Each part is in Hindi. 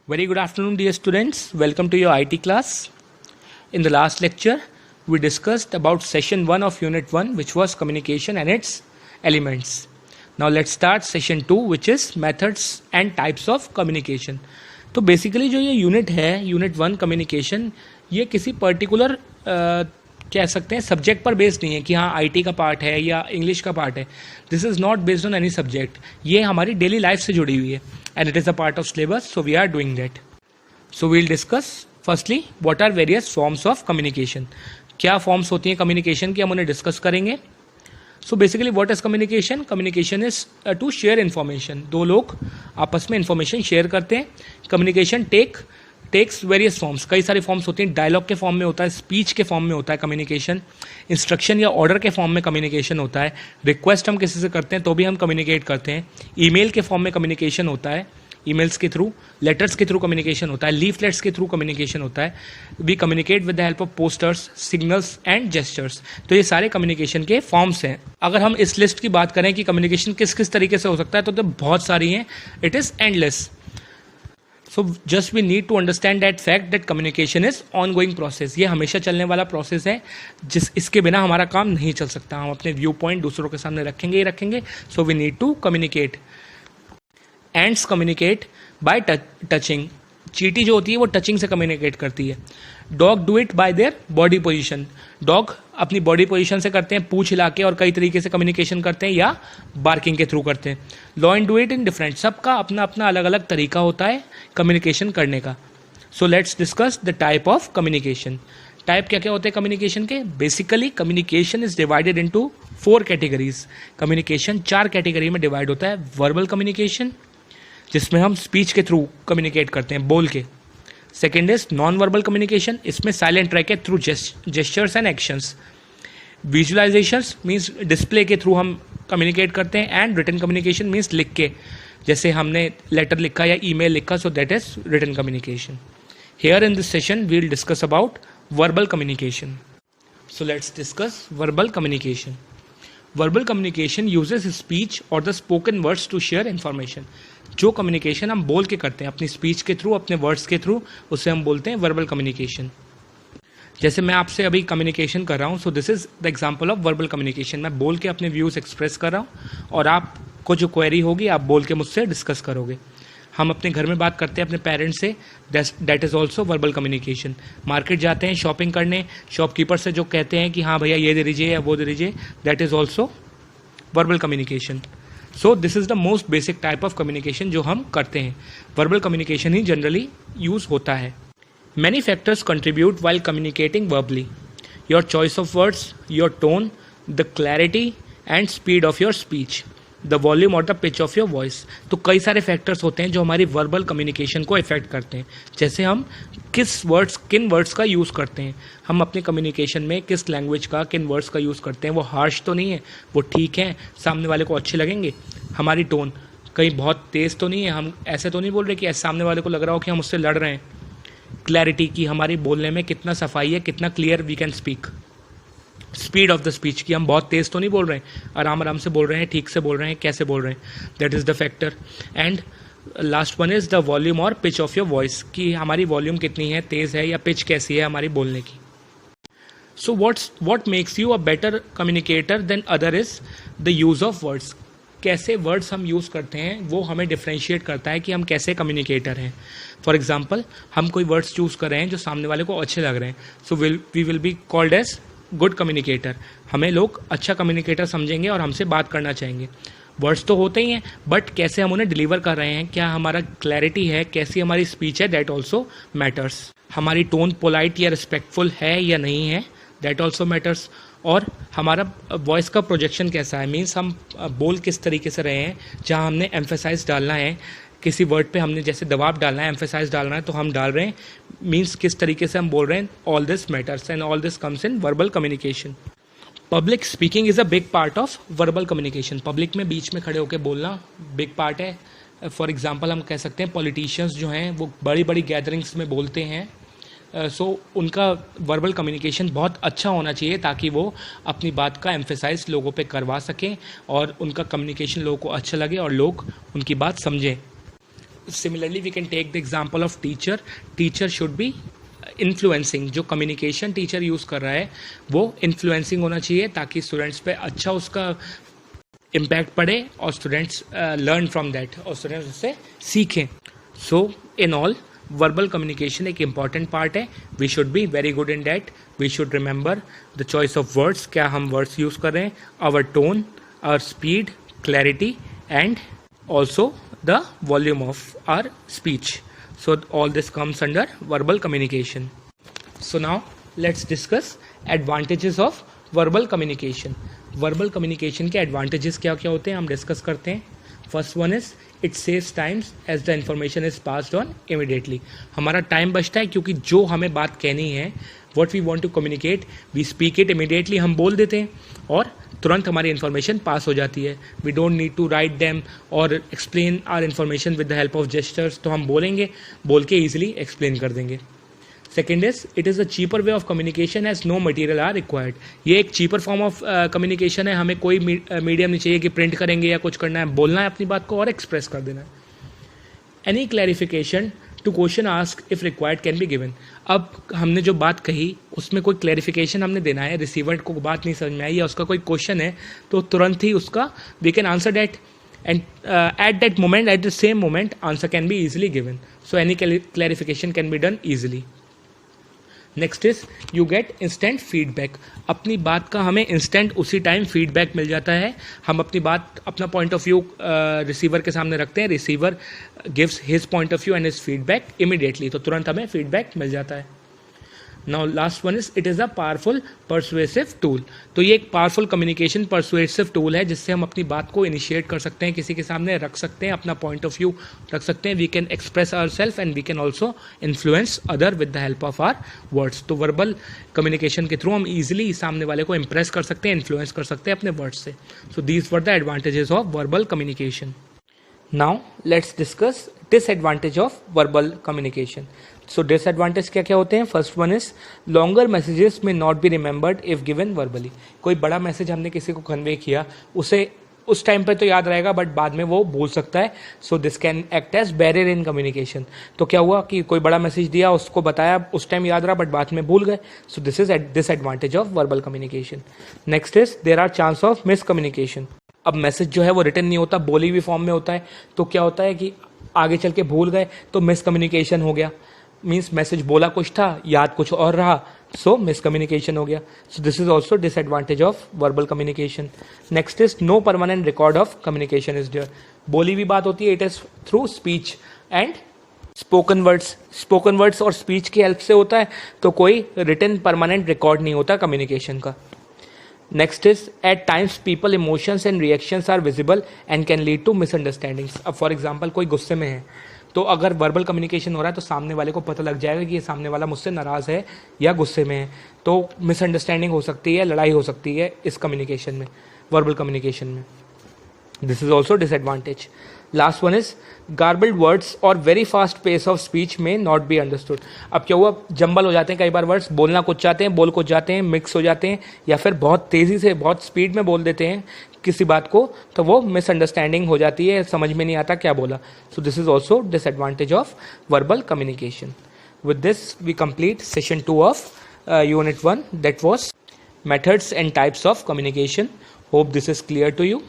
Very good afternoon, dear students. Welcome to your IT class. In the last lecture, we discussed about session 1 of unit 1, which was communication and its elements. Now let's start session 2, which is methods and types of communication. तो बेसिकली जो ये यूनिट है, यूनिट 1 कम्युनिकेशन, ये किसी पर्टिकुलर कह सकते हैं सब्जेक्ट पर बेस्ड नहीं है कि हाँ आईटी का पार्ट है या इंग्लिश का पार्ट है. This is not based on any subject. ये हमारी डेली लाइफ से जुड़ी हुई है and it is a part of syllabus, so we are doing that. So we'll discuss firstly what are various forms of communication. क्या फॉर्म्स होती हैं कम्युनिकेशन की, हम उन्हें डिस्कस करेंगे. So basically what is communication? Communication is to share information. दो लोग आपस में इन्फॉर्मेशन शेयर करते हैं. Communication takes various forms. कई सारे फॉर्म्स होती हैं. डायलॉग के फॉर्म में होता है, स्पीच के फॉर्म में होता है कम्युनिकेशन, इंस्ट्रक्शन या ऑर्डर के फॉर्म में कम्युनिकेशन होता है, रिक्वेस्ट हम किसी से करते हैं तो भी हम कम्युनिकेट करते हैं, ईमेल के फॉर्म में कम्युनिकेशन होता है, ईमेल्स के थ्रू, लेटर्स के थ्रू कम्युनिकेशन होता है, लीफलेट्स के थ्रू कम्युनिकेशन होता है. We communicate with the help of posters, signals and gestures. तो ये सारे कम्युनिकेशन के फॉर्म्स हैं. अगर हम इस लिस्ट की बात करें कि कम्युनिकेशन किस किस तरीके से हो सकता है तो बहुत सारी हैं. It is endless. So just we need to understand that fact that communication is ongoing process. ये हमेशा चलने वाला प्रोसेस है इसके बिना हमारा काम नहीं चल सकता. हम अपने व्यू पॉइंट दूसरों के सामने रखेंगे ही रखेंगे. So we need to communicate. Ants communicate by touching. चींटी जो होती है वो टचिंग से कम्युनिकेट करती है. Dog do it by their body position. Dog अपनी बॉडी पोजीशन से करते हैं, पूंछ हिला के, और कई तरीके से कम्युनिकेशन करते हैं या बार्किंग के थ्रू करते हैं. Lion do it in different. सबका अपना अपना अलग अलग तरीका होता है कम्युनिकेशन करने का. सो let's discuss the type of communication. Type क्या क्या होते हैं कम्युनिकेशन के? Basically communication is divided into 4 categories. Communication 4 category में डिवाइड होता है. वर्बल कम्युनिकेशन, जिसमें हम स्पीच के थ्रू कम्युनिकेट करते हैं, बोल के. Second is non verbal communication. इसमें साइलेंट रह के through gestures and actions. Visualisations means display के थ्रू हम कम्युनिकेट करते हैं. एंड रिटन कम्युनिकेशन मीन्स लिख के, जैसे हमने लेटर लिखा या ईमेल लिखा, so that is written communication. Here in this session we will discuss about verbal communication. So let's discuss verbal communication. Verbal communication uses speech और the spoken words to share information. जो कम्युनिकेशन हम बोल के करते हैं अपनी स्पीच के थ्रू, अपने वर्ड्स के थ्रू, उसे हम बोलते हैं वर्बल कम्युनिकेशन. जैसे मैं आपसे अभी कम्युनिकेशन कर रहा हूँ, सो this is the example of verbal communication. मैं बोल के अपने व्यूज़ एक्सप्रेस कर रहा हूँ और आपको जो क्वेरी होगी आप बोल के मुझसे डिस्कस करोगे. हम अपने घर में बात करते हैं अपने पेरेंट्स से, that is also verbal communication. Market जाते हैं शॉपिंग करने, शॉपकीपर से जो कहते हैं कि हाँ भैया ये दे दीजिए या वो दे दीजिए, that is also verbal communication. So this is the most basic type of communication जो हम करते हैं. वर्बल कम्युनिकेशन ही जनरली यूज़ होता है. Many factors contribute while communicating verbally. Your choice of words, your tone, the clarity and speed of your speech, the volume और the pitch of your voice. तो कई सारे फैक्टर्स होते हैं जो हमारी वर्बल कम्युनिकेशन को इफेक्ट करते हैं. जैसे हम किन वर्ड्स का यूज़ करते हैं, हम अपने कम्युनिकेशन में किस लैंग्वेज का, किन वर्ड्स का यूज़ करते हैं. वो हार्श तो नहीं है, वो ठीक है, सामने वाले को अच्छे लगेंगे. हमारी टोन कहीं बहुत तेज़ तो नहीं है, हम ऐसे तो नहीं बोल रहे कि सामने वाले को लग रहा हो कि हम उससे लड़ रहे हैं. क्लैरिटी की हमारी बोलने में कितना सफाई है, कितना clear we can speak. Speed of the speech की हम बहुत तेज़ तो नहीं बोल रहे हैं, आराम आराम से बोल रहे हैं, ठीक से बोल रहे हैं, कैसे बोल रहे हैं. That is the factor. And last one is the volume और पिच ऑफ योर वॉइस, कि हमारी वॉल्यूम कितनी है, तेज़ है या पिच कैसी है हमारी बोलने की. So what makes you a better communicator than other is the use of words. कैसे वर्ड्स हम यूज़ करते हैं वो हमें डिफ्रेंशिएट करता है कि हम कैसे कम्युनिकेटर हैं. फॉर एग्जाम्पल, हम कोई वर्ड्स चूज़ कर रहे हैं जो सामने वाले को अच्छे लग रहे हैं, so we will be called as good communicator. हमें लोग अच्छा कम्युनिकेटर समझेंगे और हमसे बात करना चाहेंगे. वर्ड्स तो होते ही हैं, बट कैसे हम उन्हें डिलीवर कर रहे हैं, क्या हमारा क्लैरिटी है, कैसी हमारी स्पीच है, दैट ऑल्सो मैटर्स. हमारी टोन पोलाइट या रिस्पेक्टफुल है या नहीं है, दैट ऑल्सो मैटर्स. और हमारा वॉइस का प्रोजेक्शन कैसा है, मीन्स हम बोल किस तरीके से रहे हैं, जहाँ हमने एम्फेसाइज डालना है, किसी वर्ड पे हमने जैसे दबाव डालना है, एम्फेसाइज डालना है, तो हम डाल रहे हैं, मीन्स किस तरीके से हम बोल रहे हैं. All this matters and all this comes in verbal communication. Public speaking is a big part of verbal communication. Public में बीच में खड़े होकर बोलना बिग पार्ट है. फॉर एग्जांपल हम कह सकते हैं पॉलिटिशियंस जो हैं वो बड़ी बड़ी गैदरिंग्स में बोलते हैं. सो उनका वर्बल कम्युनिकेशन बहुत अच्छा होना चाहिए ताकि वो अपनी बात का एम्फेसाइज लोगों पे करवा सकें और उनका कम्युनिकेशन लोगों को अच्छा लगे और लोग उनकी बात समझें. Similarly, we can take the example of teacher. Teacher should be influencing. जो कम्युनिकेशन टीचर यूज़ कर रहा है वो इन्फ्लुएंसिंग होना चाहिए ताकि स्टूडेंट्स पे अच्छा उसका इम्पैक्ट पड़े और स्टूडेंट्स लर्न फ्रॉम दैट और स्टूडेंट्स उससे सीखें. So in all verbal communication एक इम्पॉर्टेंट पार्ट है. We should be very good in that. We should remember the choice of words, क्या हम वर्ड्स यूज़ कर रहे हैं, our tone, our speed, clarity and also the volume of our speech. So all this comes under verbal communication. So now let's discuss advantages of verbal communication. Verbal communication के advantages क्या क्या होते हैं हम discuss करते हैं. First one is it saves times as the information is passed on immediately. हमारा टाइम बचता है क्योंकि जो हमें बात कहनी है, what we want to communicate, we speak it immediately, हम बोल देते हैं और तुरंत हमारी इन्फॉर्मेशन पास हो जाती है. We don't need to write them और explain our information with the help of gestures. तो हम बोलेंगे, बोल के ईजिली एक्सप्लेन कर देंगे. Second is it is a cheaper way of communication as no material are required. ये एक चीपर फॉर्म ऑफ कम्युनिकेशन है. हमें कोई मीडियम नहीं चाहिए कि प्रिंट करेंगे या कुछ करना है. बोलना है अपनी बात को और एक्सप्रेस कर देना है. Any clarification to question ask if required can be given. अब हमने जो बात कही उसमें कोई क्लैरिफिकेशन हमने देना है, रिसीवर को बात नहीं समझ में आई या उसका कोई क्वेश्चन है तो तुरंत ही उसका we can answer that and at that moment, at the same moment answer can be easily given. So any clarification can be done easily. Next is you get instant feedback. अपनी बात का हमें इंस्टेंट उसी टाइम फीडबैक मिल जाता है. हम अपनी बात, अपना पॉइंट ऑफ व्यू रिसीवर के सामने रखते हैं. Receiver gives his point of view and his feedback immediately. तो तुरंत हमें फीडबैक मिल जाता है. Now last one is it is a powerful persuasive tool. तो ये एक पावरफुल कम्युनिकेशन परसुएसिव टूल है जिससे हम अपनी बात को इनिशिएट कर सकते हैं, किसी के सामने रख सकते हैं, अपना पॉइंट ऑफ व्यू रख सकते हैं. We can express our self and we can also influence other with the help of our words. तो वर्बल कम्युनिकेशन के थ्रू हम ईजिली सामने वाले को इम्प्रेस कर सकते हैं, इन्फ्लुएंस कर सकते हैं अपने वर्ड्स से. So these were the advantages of verbal communication. Now let's discuss disadvantage of verbal communication. So disadvantage क्या क्या होते हैं. First one is longer messages may not be remembered if given verbally. कोई बड़ा मैसेज हमने किसी को कन्वे किया, उसे उस टाइम पे तो याद रहेगा बट बाद में वो भूल सकता है. So this can act as barrier in communication. तो क्या हुआ कि कोई बड़ा मैसेज दिया, उसको बताया, उस टाइम याद रहा बट बाद में भूल गए. So this is disadvantage of verbal communication. Next is there are chance of miscommunication. अब मैसेज जो है वो रिटन नहीं होता, बोली हुई फॉर्म में होता है. तो क्या होता है कि आगे चल के भूल गए तो मिसकम्युनिकेशन हो गया. मीन्स मैसेज बोला कुछ था, याद कुछ और रहा, सो मिसकम्युनिकेशन हो गया. So this is also disadvantage of verbal communication. Next is no permanent record of communication is there. बोली हुई बात होती है, it is through speech and spoken words. Spoken words और स्पीच की हेल्प से होता है, तो कोई रिटन परमानेंट रिकॉर्ड नहीं होता कम्युनिकेशन का. Next is at times people emotions and reactions are visible and can lead to misunderstandings. अब फॉर एग्जांपल कोई गुस्से में है तो अगर वर्बल कम्युनिकेशन हो रहा है तो सामने वाले को पता लग जाएगा कि ये सामने वाला मुझसे नाराज़ है या गुस्से में है. तो मिसअंडरस्टैंडिंग हो सकती है, लड़ाई हो सकती है इस कम्युनिकेशन में, वर्बल कम्युनिकेशन में. This is also disadvantage. Last one is garbled words और very fast pace of speech may not be understood. अब क्या हुआ, जंबल हो जाते हैं कई बार वर्ड्स, बोलना कुछ चाहते हैं, बोल कुछ जाते हैं, मिक्स हो जाते हैं या फिर बहुत तेज़ी से, बहुत स्पीड में बोल देते हैं किसी बात को, तो वो मिसअंडरस्टैंडिंग हो जाती है, समझ में नहीं आता क्या बोला. So this is also disadvantage of verbal communication. With this we complete session 2 of unit 1, that was methods and types of communication. Hope this is clear to you.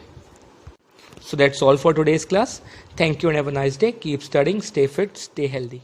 So that's all for today's class. Thank you and have a nice day. Keep studying, stay fit, stay healthy.